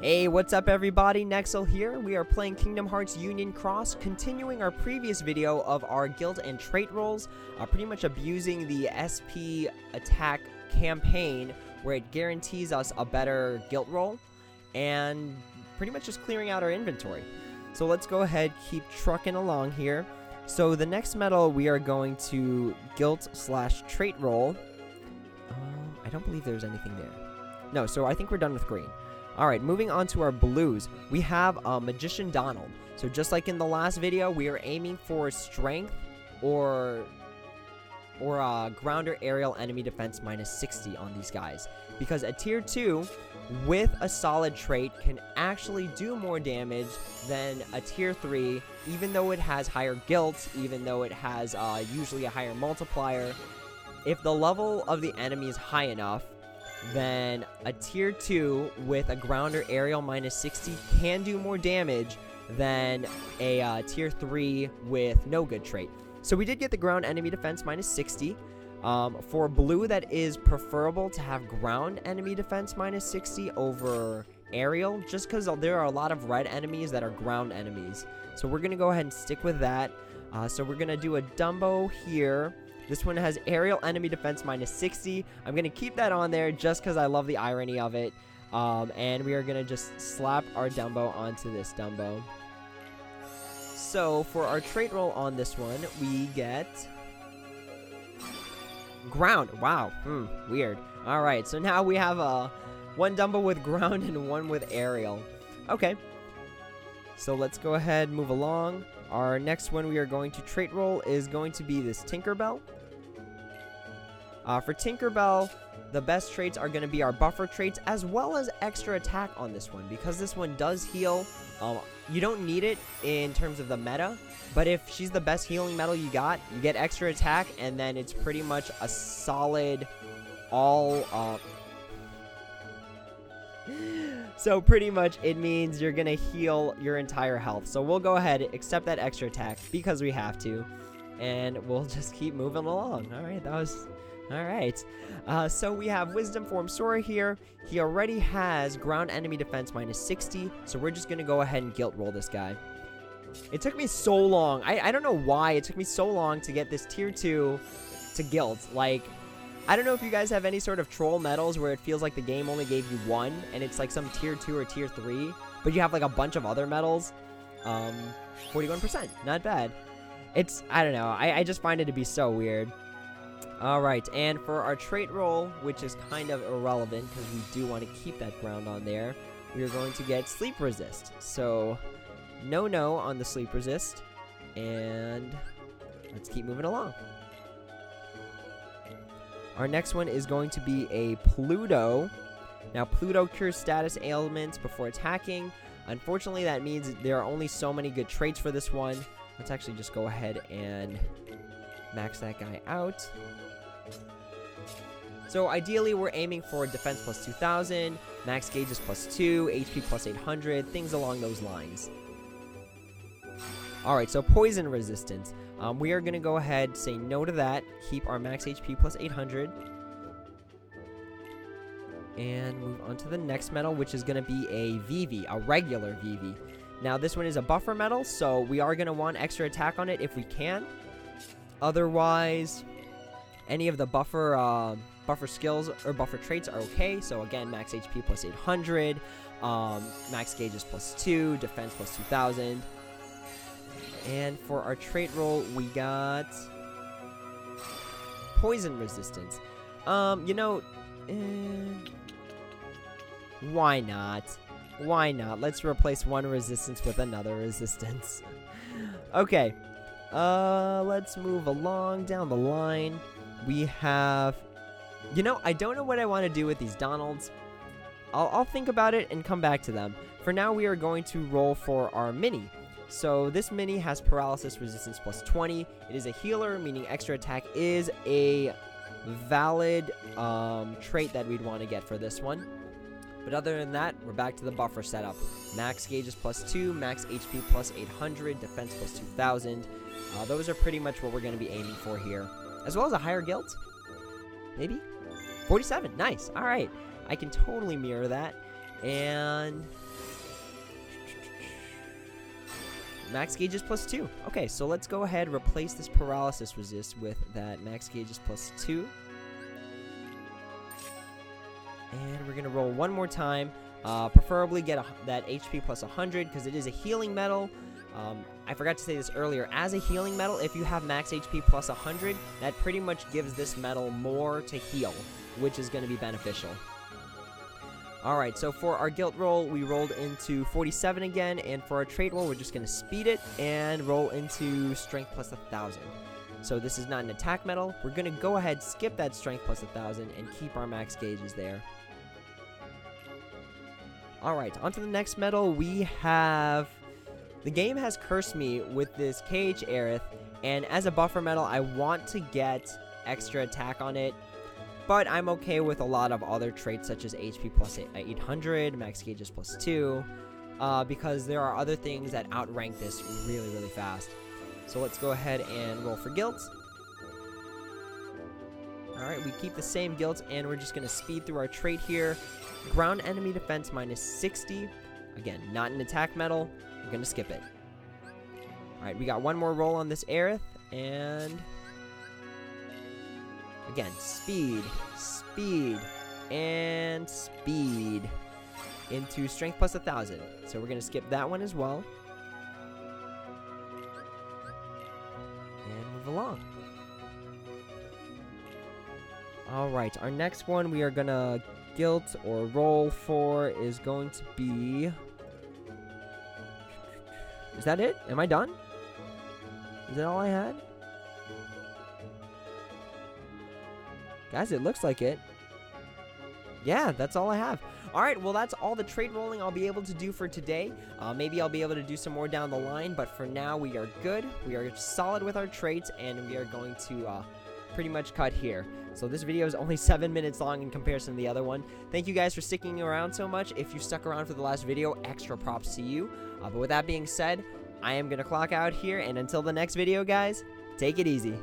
Hey, what's up everybody? Nexel here. We are playing Kingdom Hearts Union Cross, continuing our previous video of our guild and trait rolls, pretty much abusing the SP attack campaign where it guarantees us a better guild roll and pretty much just clearing out our inventory. So let's go ahead, keep trucking along here. So the next medal we are going to guild/trait roll. I don't believe there's anything there. No, so I think we're done with green. Alright, moving on to our blues, we have Magician Donald. So just like in the last video, we are aiming for strength or ground or aerial enemy defense minus 60 on these guys. Because a tier 2 with a solid trait can actually do more damage than a tier 3, even though it has higher guilt, even though it has usually a higher multiplier. If the level of the enemy is high enough, then a tier 2 with a ground or aerial minus 60 can do more damage than a tier 3 with no good trait. So we did get the ground enemy defense minus 60. For blue, that is preferable to have ground enemy defense minus 60 over aerial, just because there are a lot of red enemies that are ground enemies. So we're going to go ahead and stick with that. So we're going to do a Dumbo here. This one has aerial enemy defense minus 60. I'm going to keep that on there just because I love the irony of it. And we are going to just slap our Dumbo onto this Dumbo. So for our trait roll on this one, we get ground. Wow. Weird. Alright, so now we have one Dumbo with ground and one with aerial. Okay. So let's go ahead and move along. Our next one we are going to trait roll is going to be this Tinkerbell. For Tinkerbell, the best traits are going to be our buffer traits as well as extra attack on this one. Because this one does heal, you don't need it in terms of the meta. But if she's the best healing medal you get extra attack, and then it's pretty much a solid all... So pretty much it means you're going to heal your entire health. So we'll go ahead and accept that extra attack because we have to. And we'll just keep moving along. Alright, that was... Alright. So we have Wisdom Form Sora here. He already has ground enemy defense minus 60. So we're just going to go ahead and guilt roll this guy. It took me so long. I don't know why it took me so long to get this tier 2 to guilt. Like... I don't know if you guys have any sort of troll medals where it feels like the game only gave you one, and it's like some tier 2 or tier 3, but you have like a bunch of other medals. 41%, not bad. I don't know, I just find it to be so weird. Alright, and for our trait roll, which is kind of irrelevant because we do want to keep that ground on there, we are going to get sleep resist. So, no on the sleep resist, and let's keep moving along. Our next one is going to be a Pluto. Now, Pluto cures status ailments before attacking. Unfortunately, that means there are only so many good traits for this one. Let's actually just go ahead and max that guy out. So, ideally, we're aiming for defense plus 2,000, max gauge is plus 2, HP plus 800, things along those lines. Alright, so poison resistance. We are going to go ahead, say no to that, keep our max HP plus 800, and move on to the next medal, which is going to be a VV, a regular VV. Now, this one is a buffer medal, so we are going to want extra attack on it if we can. Otherwise, any of the buffer skills or buffer traits are okay. So again, max HP plus 800, max gauge is plus 2, defense plus 2,000. And for our trait roll, we got poison resistance. You know, why not? Why not? Let's replace one resistance with another resistance. Okay. Let's move along down the line. We have... You know, I don't know what I want to do with these Donalds. I'll think about it and come back to them. For now, we are going to roll for our mini. So this mini has paralysis resistance plus 20. It is a healer, meaning extra attack is a valid trait that we'd want to get for this one. But other than that, we're back to the buffer setup. Max gauge is plus 2, max HP plus 800, defense plus 2,000. Those are pretty much what we're going to be aiming for here. As well as a higher guilt. Maybe? 47, nice, alright. I can totally mirror that. And max gauge is +2. Okay, so let's go ahead and replace this paralysis resist with that max gauge is +2. And we're going to roll one more time. Preferably get that HP +100 because it is a healing metal. I forgot to say this earlier. As a healing metal, if you have max HP +100, that pretty much gives this metal more to heal, which is going to be beneficial. Alright, so for our guilt roll, we rolled into 47 again, and for our trait roll, we're just going to speed it and roll into strength +1000. So this is not an attack metal. We're going to go ahead, skip that strength +1000, and keep our max gauges there. Alright, on to the next metal. We have... The game has cursed me with this KH Aerith, and as a buffer metal, I want to get extra attack on it, but I'm okay with a lot of other traits such as HP +800, max gauges +2, because there are other things that outrank this really, really fast. So let's go ahead and roll for guilt. Alright, we keep the same guilt, and we're just going to speed through our trait here. Ground enemy defense -60. Again, not an attack metal. We're going to skip it. Alright, we got one more roll on this Aerith, and... Again, speed, speed, and speed into strength +1000. So we're going to skip that one as well. And move along. Alright, our next one we are going to guilt or roll for is going to be... Is that it? Am I done? Is that all I had? Guys, it looks like it. Yeah, that's all I have. Alright, well, that's all the trait rolling I'll be able to do for today. Maybe I'll be able to do some more down the line, but for now, we are good. We are solid with our traits, and we are going to pretty much cut here. So this video is only 7 minutes long in comparison to the other one. Thank you guys for sticking around so much. If you stuck around for the last video, extra props to you. But with that being said, I am going to clock out here, and until the next video, guys, take it easy.